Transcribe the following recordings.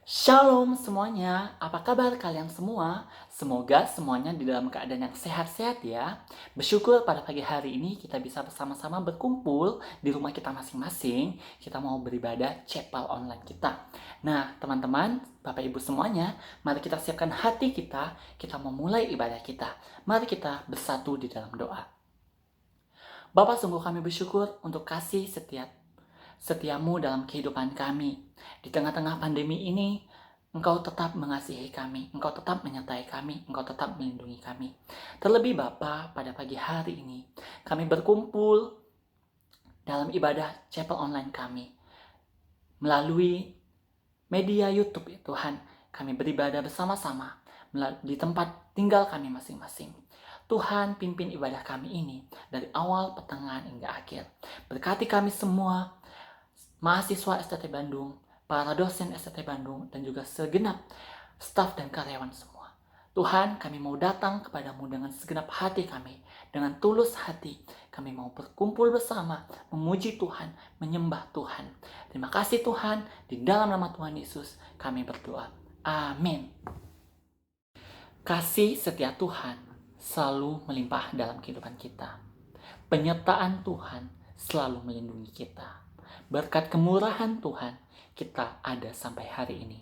Shalom semuanya, apa kabar kalian semua? Semoga semuanya di dalam keadaan yang sehat-sehat ya. Bersyukur pada pagi hari ini kita bisa bersama-sama berkumpul di rumah kita masing-masing. Kita mau beribadah chapel online kita. Nah teman-teman, Bapak Ibu semuanya, mari kita siapkan hati kita mau mulai ibadah kita. Mari kita bersatu di dalam doa. Bapak, sungguh kami bersyukur untuk kasih setiamu dalam kehidupan kami. Di tengah-tengah pandemi ini, Engkau tetap mengasihi kami, Engkau tetap menyertai kami, Engkau tetap melindungi kami. Terlebih Bapa, pada pagi hari ini, kami berkumpul dalam ibadah chapel online kami. Melalui media YouTube ya Tuhan, kami beribadah bersama-sama di tempat tinggal kami masing-masing. Tuhan, pimpin ibadah kami ini dari awal, pertengahan, hingga akhir. Berkati kami semua, mahasiswa STT Bandung, para dosen STT Bandung, dan juga segenap staf dan karyawan semua. Tuhan, kami mau datang kepadamu dengan segenap hati kami, dengan tulus hati. Kami mau berkumpul bersama, memuji Tuhan, menyembah Tuhan. Terima kasih Tuhan, di dalam nama Tuhan Yesus kami berdoa. Amin. Kasih setia Tuhan selalu melimpah dalam kehidupan kita. Penyertaan Tuhan selalu melindungi kita. Berkat kemurahan Tuhan, kita ada sampai hari ini.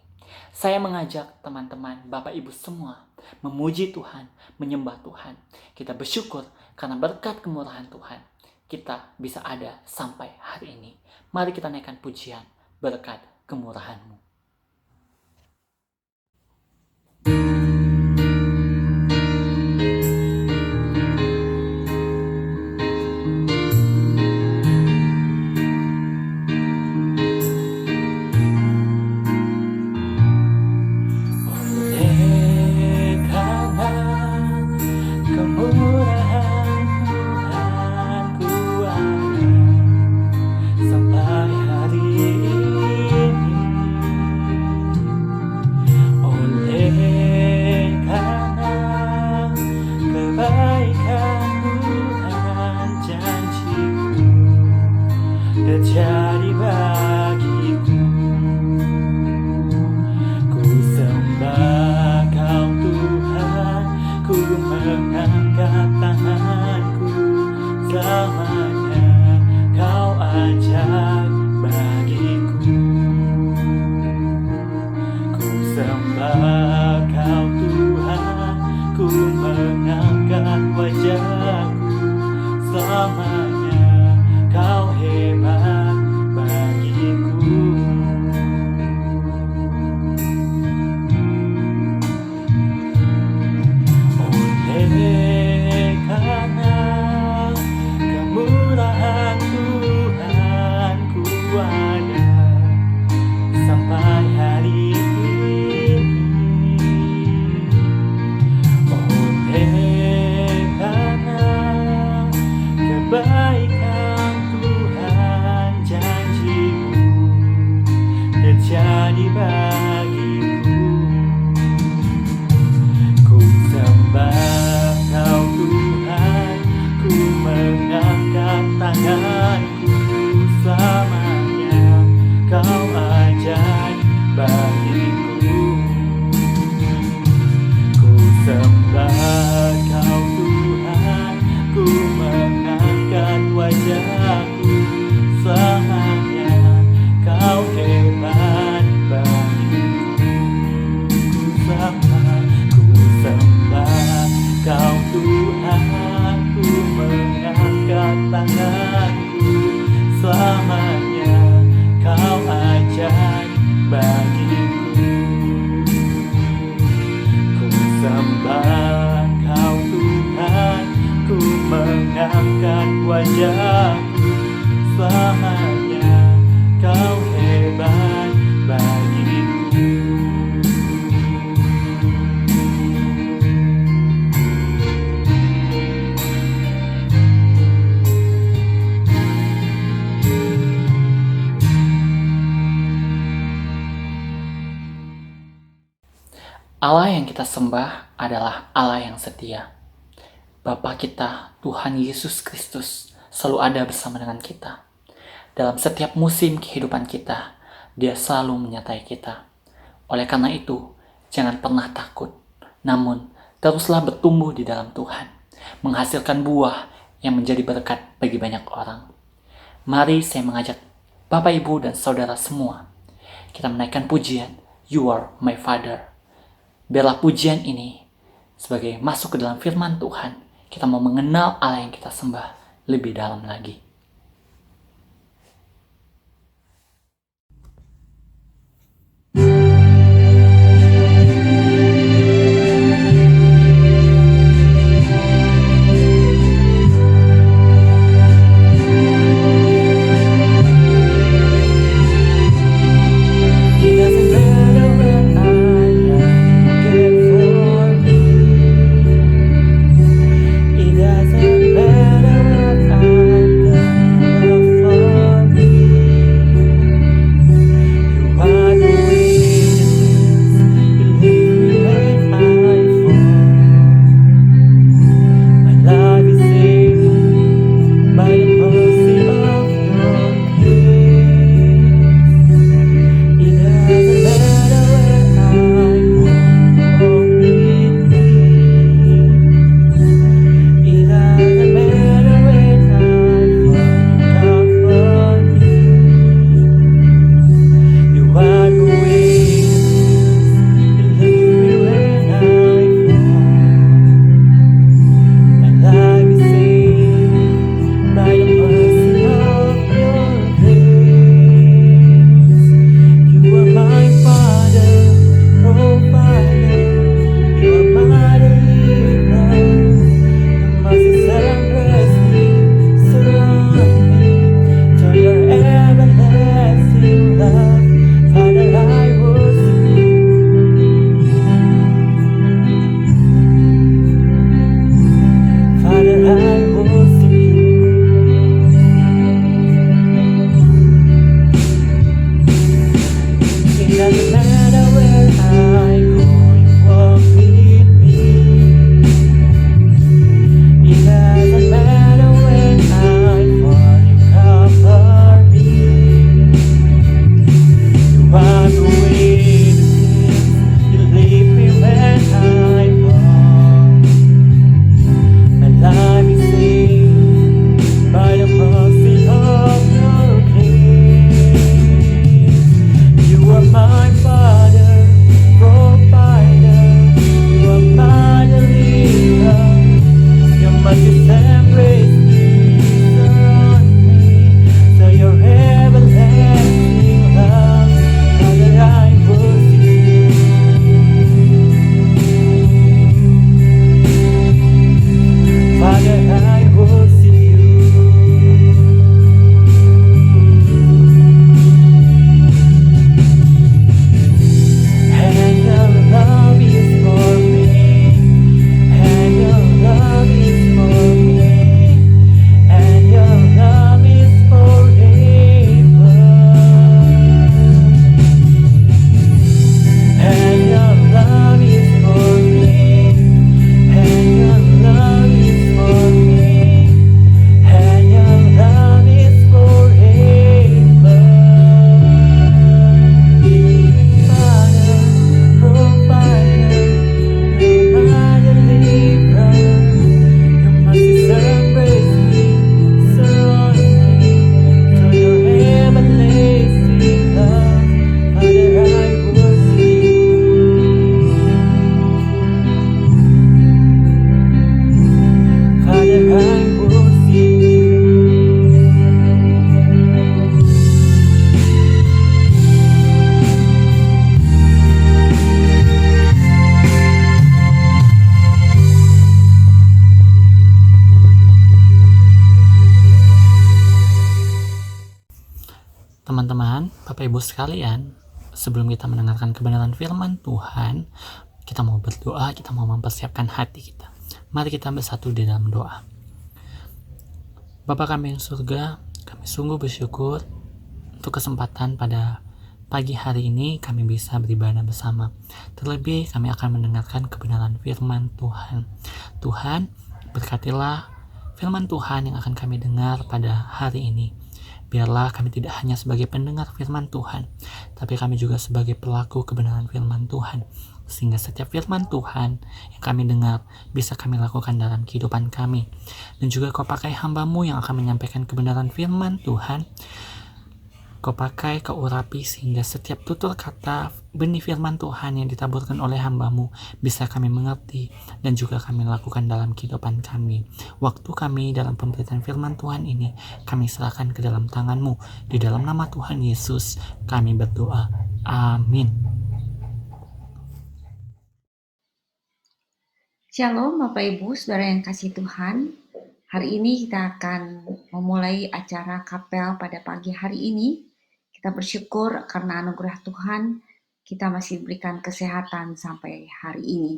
Saya mengajak teman-teman, Bapak Ibu semua, memuji Tuhan, menyembah Tuhan. Kita bersyukur karena berkat kemurahan Tuhan, kita bisa ada sampai hari ini. Mari kita naikkan pujian berkat kemurahan-Mu. Terjadi bagiku, ku sembah Kau Tuhan, ku mengangkat tanganku, selamanya Kau ajaib bagiku. Ku sembah Kau Tuhan, ku mengangkat wajahku, selamanya Kau hebat bagiku. Oleh karena kemurahan Tuhan, ku ada sampai hari ini. Oleh karena kebaikan terjadi bagiku, ku sembah Kau Tuhan, ku mengangkat tanganku, selamanya Kau ajaib bagiku. Ku sembah Kau Tuhan, ku mengangkat wajahku, selamanya Kau hebat bagiku. Ku sembah Kau Tuhan, ku mengangkat tanganku, selamanya Kau ajaib bagiku. Ku sembah Kau Tuhan, ku mengangkat wajahku, selamanya Kau hebat bagiku. Allah yang kita sembah adalah Allah yang setia. Bapa kita, Tuhan Yesus Kristus, selalu ada bersama dengan kita. Dalam setiap musim kehidupan kita, Dia selalu menyertai kita. Oleh karena itu, jangan pernah takut. Namun, teruslah bertumbuh di dalam Tuhan, menghasilkan buah yang menjadi berkat bagi banyak orang. Mari saya mengajak Bapak, Ibu, dan Saudara semua, kita menaikkan pujian, You Are My Father. Biarlah pujian ini sebagai masuk ke dalam firman Tuhan, kita mau mengenal Allah yang kita sembah lebih dalam lagi. Teman-teman, Bapak Ibu sekalian, sebelum kita mendengarkan kebenaran firman Tuhan, kita mau berdoa, kita mau mempersiapkan hati kita. Mari kita bersatu di dalam doa. Bapa kami yang surga, kami sungguh bersyukur untuk kesempatan pada pagi hari ini kami bisa beribadah bersama. Terlebih kami akan mendengarkan kebenaran firman Tuhan. Tuhan, berkatilah firman Tuhan yang akan kami dengar pada hari ini. Biarlah kami tidak hanya sebagai pendengar firman Tuhan, tapi kami juga sebagai pelaku kebenaran firman Tuhan. Sehingga setiap firman Tuhan yang kami dengar bisa kami lakukan dalam kehidupan kami. Dan juga Kau pakai hamba-Mu yang akan menyampaikan kebenaran firman Tuhan. Kau pakai, Kau urapi sehingga setiap tutur kata benih firman Tuhan yang ditaburkan oleh hamba-Mu bisa kami mengerti dan juga kami lakukan dalam kehidupan kami. Waktu kami dalam pemberitaan firman Tuhan ini kami serahkan ke dalam tangan-Mu. Di dalam nama Tuhan Yesus kami berdoa. Amin. Shalom Bapak Ibu, Saudara yang kasih Tuhan. Hari ini kita akan memulai acara kapel pada pagi hari ini. Kita bersyukur karena anugerah Tuhan, kita masih diberikan kesehatan sampai hari ini.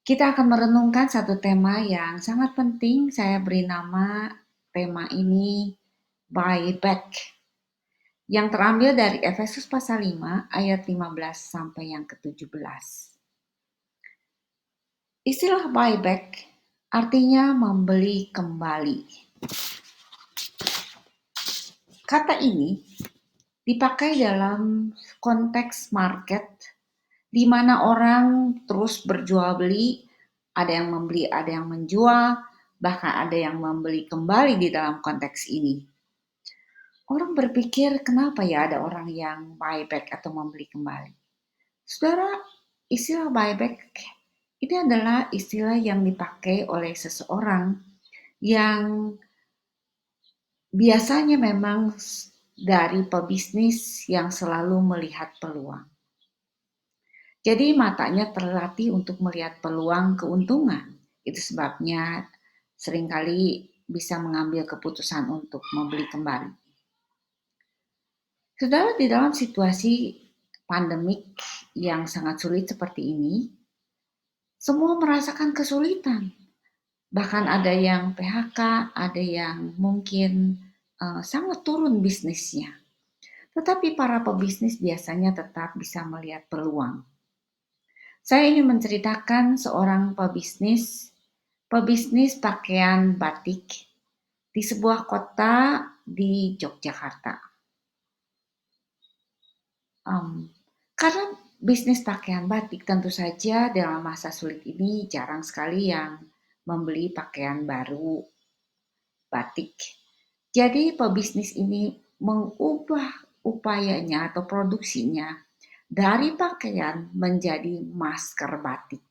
Kita akan merenungkan satu tema yang sangat penting. Saya beri nama tema ini Buy Back, yang terambil dari Efesus pasal 5 ayat 15 sampai yang ke-17. Istilah buyback artinya membeli kembali. Kata ini dipakai dalam konteks market di mana orang terus berjual beli, ada yang membeli, ada yang menjual, bahkan ada yang membeli kembali di dalam konteks ini. Orang berpikir kenapa ya ada orang yang buyback atau membeli kembali. Saudara, istilah buyback ini adalah istilah yang dipakai oleh seseorang yang biasanya memang dari pebisnis yang selalu melihat peluang. Jadi matanya terlatih untuk melihat peluang keuntungan. Itu sebabnya seringkali bisa mengambil keputusan untuk membeli kembali. Saudara, di dalam situasi pandemik yang sangat sulit seperti ini, semua merasakan kesulitan. Bahkan ada yang PHK, ada yang mungkin sangat turun bisnisnya. Tetapi para pebisnis biasanya tetap bisa melihat peluang. Saya ingin menceritakan seorang pebisnis pakaian batik di sebuah kota di Yogyakarta. Karena bisnis pakaian batik tentu saja dalam masa sulit ini jarang sekali yang membeli pakaian baru batik. Jadi pebisnis ini mengubah upayanya atau produksinya dari pakaian menjadi masker batik.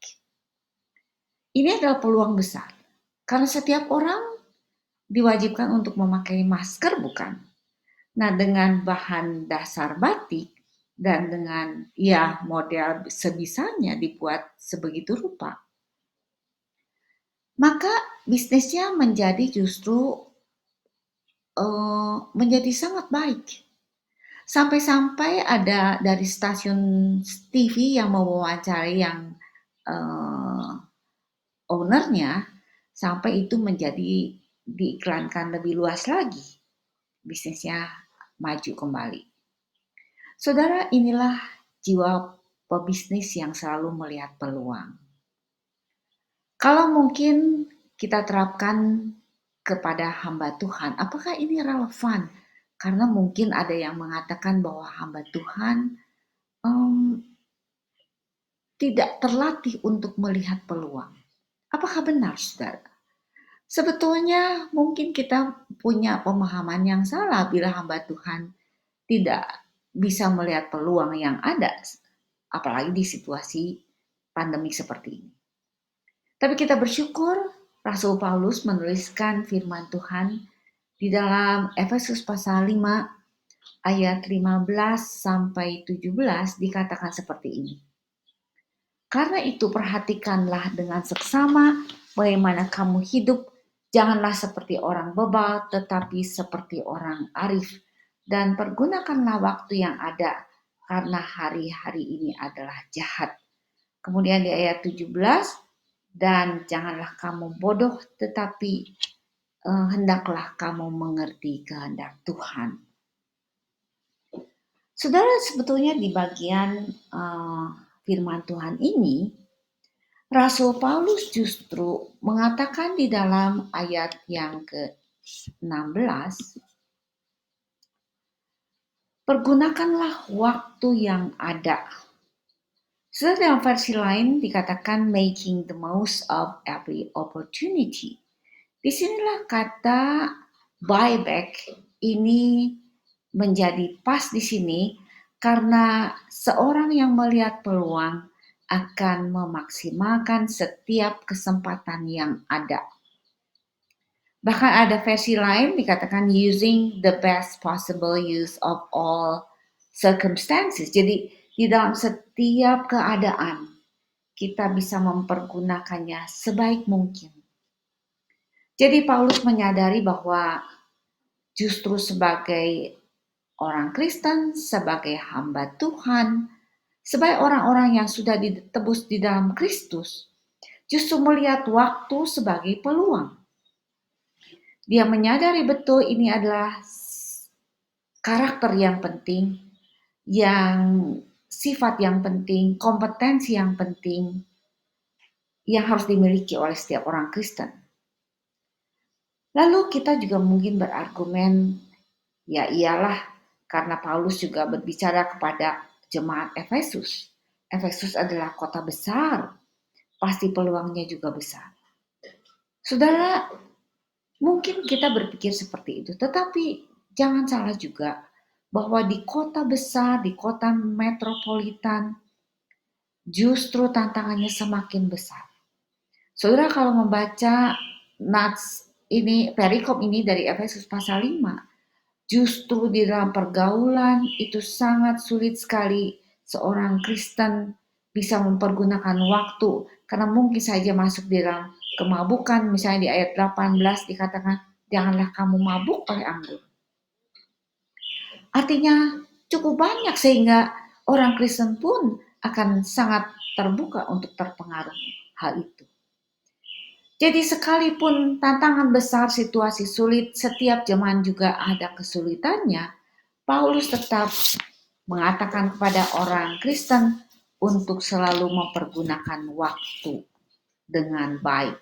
Ini adalah peluang besar, karena setiap orang diwajibkan untuk memakai masker, bukan? Nah, dengan bahan dasar batik dan dengan model sebisanya dibuat sebegitu rupa, maka bisnisnya menjadi justru menjadi sangat baik. Sampai-sampai ada dari stasiun TV yang mewawancarai yang ownernya, sampai itu menjadi diiklankan lebih luas lagi. Bisnisnya maju kembali. Saudara, inilah jiwa pebisnis yang selalu melihat peluang. Kalau mungkin kita terapkan kepada hamba Tuhan, apakah ini relevan? Karena mungkin ada yang mengatakan bahwa hamba Tuhan tidak terlatih untuk melihat peluang. Apakah benar, saudara? Sebetulnya mungkin kita punya pemahaman yang salah bila hamba Tuhan tidak bisa melihat peluang yang ada, apalagi di situasi pandemi seperti ini. Tapi kita bersyukur Rasul Paulus menuliskan firman Tuhan di dalam Efesus pasal 5 ayat 15 sampai 17 dikatakan seperti ini. Karena itu perhatikanlah dengan seksama bagaimana kamu hidup, janganlah seperti orang bebal tetapi seperti orang arif, dan pergunakanlah waktu yang ada karena hari-hari ini adalah jahat. Kemudian di ayat 17, dan janganlah kamu bodoh tetapi hendaklah kamu mengerti kehendak Tuhan. Saudara, sebetulnya di bagian firman Tuhan ini, Rasul Paulus justru mengatakan di dalam ayat yang ke-16, Pergunakanlah waktu yang ada. Sudah dalam versi lain dikatakan making the most of every opportunity. Disinilah kata buyback ini menjadi pas di sini karena seorang yang melihat peluang akan memaksimalkan setiap kesempatan yang ada. Bahkan ada versi lain dikatakan using the best possible use of all circumstances. Jadi di dalam setiap keadaan kita bisa mempergunakannya sebaik mungkin. Jadi Paulus menyadari bahwa justru sebagai orang Kristen, sebagai hamba Tuhan, sebagai orang-orang yang sudah ditebus di dalam Kristus, justru melihat waktu sebagai peluang. Dia menyadari betul ini adalah karakter yang penting, yang sifat yang penting, kompetensi yang penting, yang harus dimiliki oleh setiap orang Kristen. Lalu kita juga mungkin berargumen, ya iyalah, karena Paulus juga berbicara kepada jemaat Efesus. Efesus adalah kota besar, pasti peluangnya juga besar. Saudara, mungkin kita berpikir seperti itu, tetapi jangan salah juga bahwa di kota besar, di kota metropolitan, justru tantangannya semakin besar. Saudara kalau membaca nats ini, perikop ini dari Efesus pasal 5, justru di dalam pergaulan itu sangat sulit sekali seorang Kristen bisa mempergunakan waktu karena mungkin saja masuk di dalam kemabukan. Misalnya di ayat 18 dikatakan janganlah kamu mabuk oleh anggur. Artinya cukup banyak sehingga orang Kristen pun akan sangat terbuka untuk terpengaruh hal itu. Jadi sekalipun tantangan besar, situasi sulit, setiap zaman juga ada kesulitannya, Paulus tetap mengatakan kepada orang Kristen untuk selalu mempergunakan waktu dengan baik,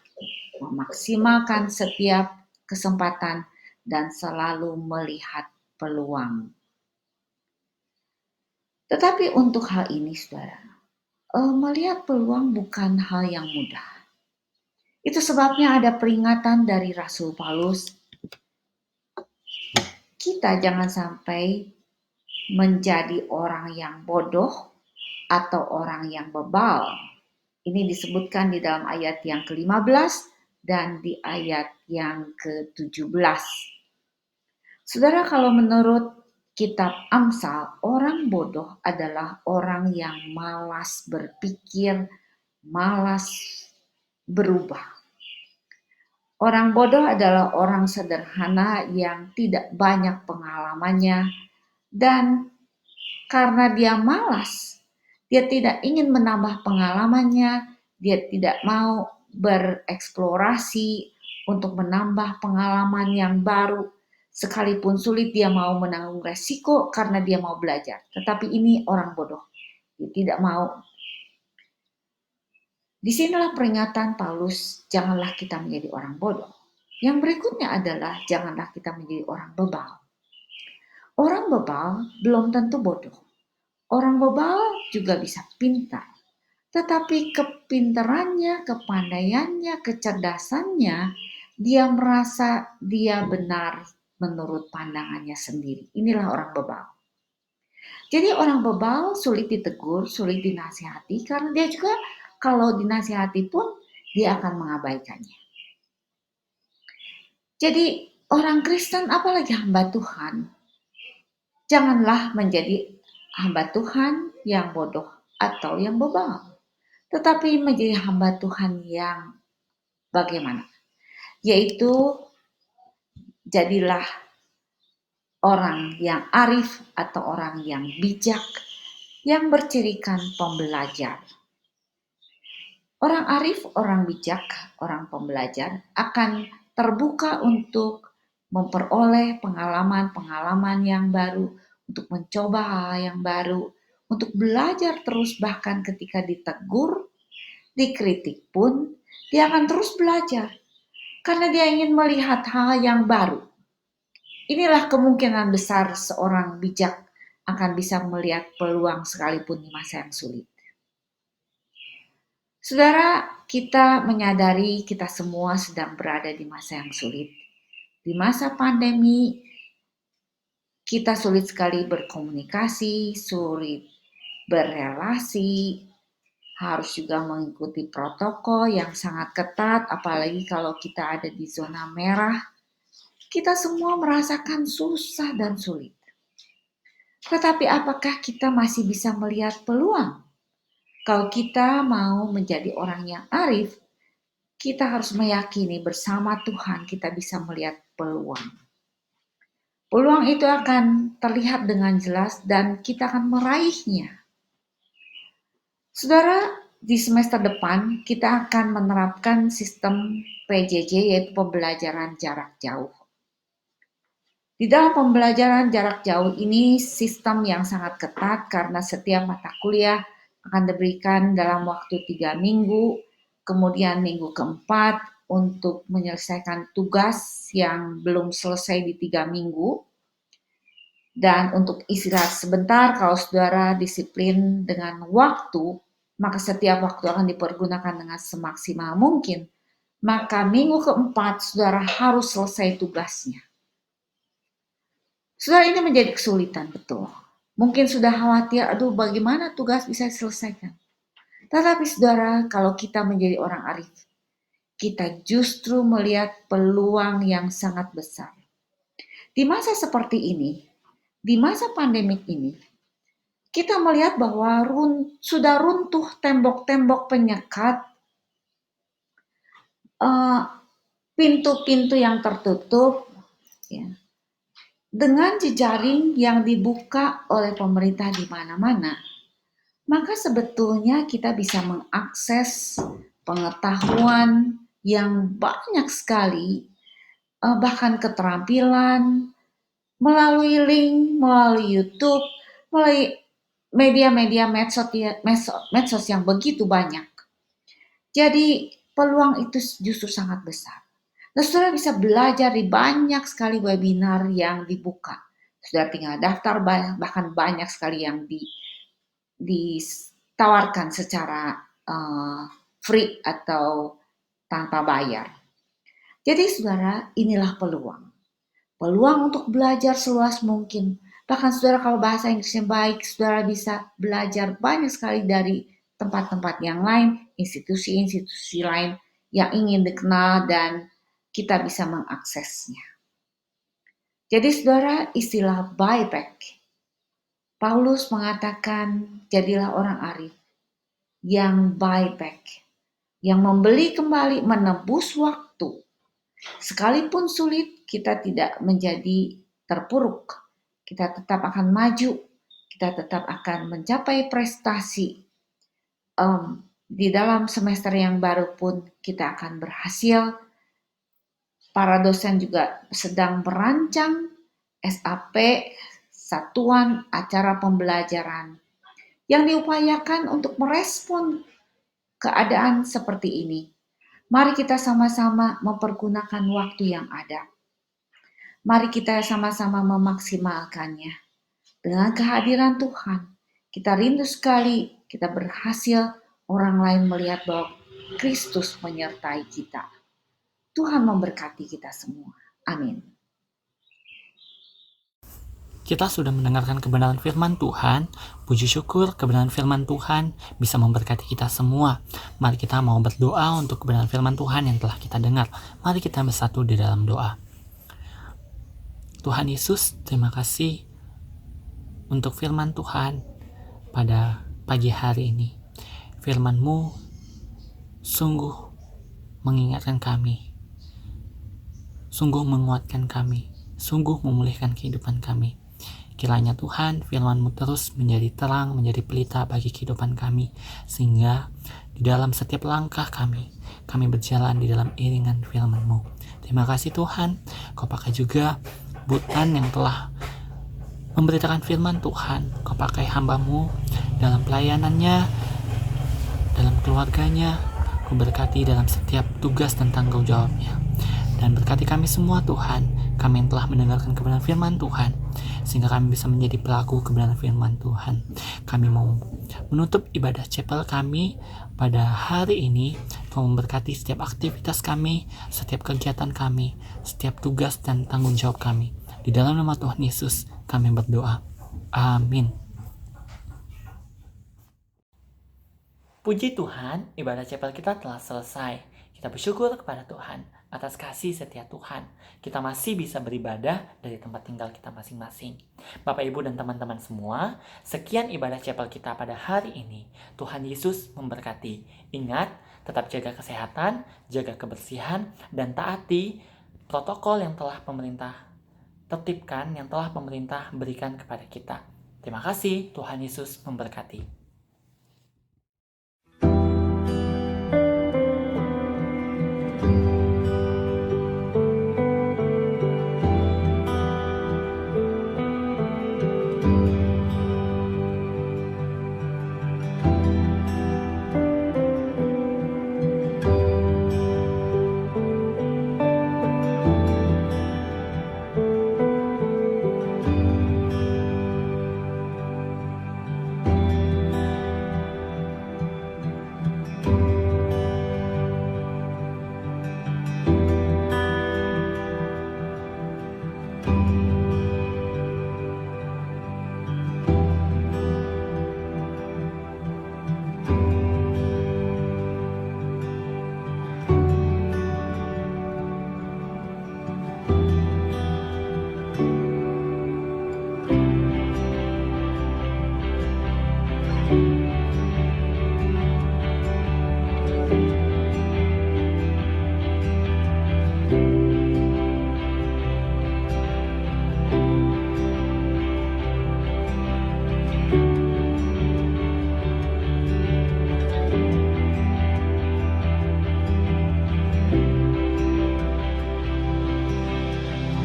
memaksimalkan setiap kesempatan dan selalu melihat peluang. Tetapi untuk hal ini, saudara, melihat peluang bukan hal yang mudah. Itu sebabnya ada peringatan dari Rasul Paulus. Kita jangan sampai menjadi orang yang bodoh atau orang yang bebal. Ini disebutkan di dalam ayat yang ke-15 dan di ayat yang ke-17. Saudara, kalau menurut kitab Amsal, orang bodoh adalah orang yang malas berpikir, malas berubah. Orang bodoh adalah orang sederhana yang tidak banyak pengalamannya dan karena dia malas, dia tidak ingin menambah pengalamannya, dia tidak mau bereksplorasi untuk menambah pengalaman yang baru. Sekalipun sulit dia mau menanggung resiko karena dia mau belajar. Tetapi ini orang bodoh, dia tidak mau. Disinilah peringatan Paulus, janganlah kita menjadi orang bodoh. Yang berikutnya adalah janganlah kita menjadi orang bebal. Orang bebal belum tentu bodoh. Orang bebal juga bisa pintar. Tetapi kepintarannya, kepandaiannya, kecerdasannya, dia merasa dia benar menurut pandangannya sendiri. Inilah orang bebal. Jadi orang bebal sulit ditegur, sulit dinasihati, karena dia juga kalau dinasihati pun dia akan mengabaikannya. Jadi orang Kristen apalagi hamba Tuhan, janganlah menjadi hamba Tuhan yang bodoh atau yang bebal, tetapi menjadi hamba Tuhan yang bagaimana? Yaitu jadilah orang yang arif atau orang yang bijak yang bercirikan pembelajar. Orang arif, orang bijak, orang pembelajar akan terbuka untuk memperoleh pengalaman-pengalaman yang baru, untuk mencoba hal yang baru, untuk belajar terus bahkan ketika ditegur, dikritik pun, dia akan terus belajar. Karena dia ingin melihat hal yang baru. Inilah kemungkinan besar seorang bijak akan bisa melihat peluang sekalipun di masa yang sulit. Saudara, kita menyadari kita semua sedang berada di masa yang sulit. Di masa pandemi, kita sulit sekali berkomunikasi, sulit berrelasi, harus juga mengikuti protokol yang sangat ketat, apalagi kalau kita ada di zona merah. Kita semua merasakan susah dan sulit. Tetapi apakah kita masih bisa melihat peluang? Kalau kita mau menjadi orang yang arif, kita harus meyakini bersama Tuhan kita bisa melihat peluang. Peluang itu akan terlihat dengan jelas dan kita akan meraihnya. Saudara, di semester depan kita akan menerapkan sistem PJJ, yaitu pembelajaran jarak jauh. Di dalam pembelajaran jarak jauh ini sistem yang sangat ketat karena setiap mata kuliah akan diberikan dalam waktu 3 minggu, kemudian minggu keempat untuk menyelesaikan tugas yang belum selesai di 3 minggu, dan untuk istirahat sebentar kalau saudara disiplin dengan waktu, maka setiap waktu akan dipergunakan dengan semaksimal mungkin. Maka minggu keempat saudara harus selesai tugasnya. Saudara, ini menjadi kesulitan, betul. Mungkin sudah khawatir, aduh bagaimana tugas bisa diselesaikan. Tetapi saudara, kalau kita menjadi orang arif, kita justru melihat peluang yang sangat besar. Di masa seperti ini, di masa pandemik ini, kita melihat bahwa sudah runtuh tembok-tembok penyekat, pintu-pintu yang tertutup, ya, dengan jejaring yang dibuka oleh pemerintah di mana-mana, maka sebetulnya kita bisa mengakses pengetahuan yang banyak sekali, bahkan keterampilan, melalui link, melalui YouTube, melalui media-media medsos yang begitu banyak. Jadi peluang itu justru sangat besar. Nah, saudara bisa belajar di banyak sekali webinar yang dibuka. Saudara tinggal daftar, bahkan banyak sekali yang ditawarkan secara free atau tanpa bayar. Jadi saudara, inilah peluang. Peluang untuk belajar seluas mungkin. Bahkan saudara kalau bahasa Inggrisnya baik, saudara bisa belajar banyak sekali dari tempat-tempat yang lain, institusi-institusi lain yang ingin dikenal dan kita bisa mengaksesnya. Jadi saudara, istilah buyback. Paulus mengatakan, jadilah orang arif yang buyback, yang membeli kembali, menebus waktu. Sekalipun sulit, kita tidak menjadi terpuruk. Kita tetap akan maju, kita tetap akan mencapai prestasi. Di dalam semester yang baru pun kita akan berhasil. Para dosen juga sedang merancang SAP, Satuan Acara Pembelajaran, yang diupayakan untuk merespon keadaan seperti ini. Mari kita sama-sama mempergunakan waktu yang ada. Mari kita sama-sama memaksimalkannya. Dengan kehadiran Tuhan, kita rindu sekali kita berhasil orang lain melihat bahwa Kristus menyertai kita. Tuhan memberkati kita semua. Amin. Kita sudah mendengarkan kebenaran firman Tuhan. Puji syukur kebenaran firman Tuhan bisa memberkati kita semua. Mari kita mau berdoa untuk kebenaran firman Tuhan yang telah kita dengar. Mari kita bersatu di dalam doa. Tuhan Yesus, terima kasih untuk firman Tuhan pada pagi hari ini. Firman-Mu sungguh mengingatkan kami, sungguh menguatkan kami, sungguh memulihkan kehidupan kami. Kiranya Tuhan, firman-Mu terus menjadi terang, menjadi pelita bagi kehidupan kami, sehingga di dalam setiap langkah kami berjalan di dalam iringan firman-Mu. Terima kasih Tuhan, Kau pakai juga Butan yang telah memberitakan firman Tuhan. Kau pakai hamba-Mu dalam pelayanannya, dalam keluarganya. Kau berkati dalam setiap tugas dan tanggung jawabnya. Dan berkati kami semua Tuhan, kami yang telah mendengarkan kebenaran firman Tuhan, sehingga kami bisa menjadi pelaku kebenaran firman Tuhan. Kami mau menutup ibadah chapel kami pada hari ini. Tuhan memberkati setiap aktivitas kami, setiap kegiatan kami, setiap tugas dan tanggung jawab kami. Di dalam nama Tuhan Yesus kami berdoa. Amin. Puji Tuhan, ibadah chapel kita telah selesai. Kita bersyukur kepada Tuhan atas kasih setia Tuhan. Kita masih bisa beribadah dari tempat tinggal kita masing-masing. Bapak, Ibu, dan teman-teman semua, sekian ibadah chapel kita pada hari ini. Tuhan Yesus memberkati. Ingat, tetap jaga kesehatan, jaga kebersihan, dan taati protokol yang telah pemerintah tertibkan, yang telah pemerintah berikan kepada kita. Terima kasih, Tuhan Yesus memberkati.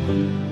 Thank you.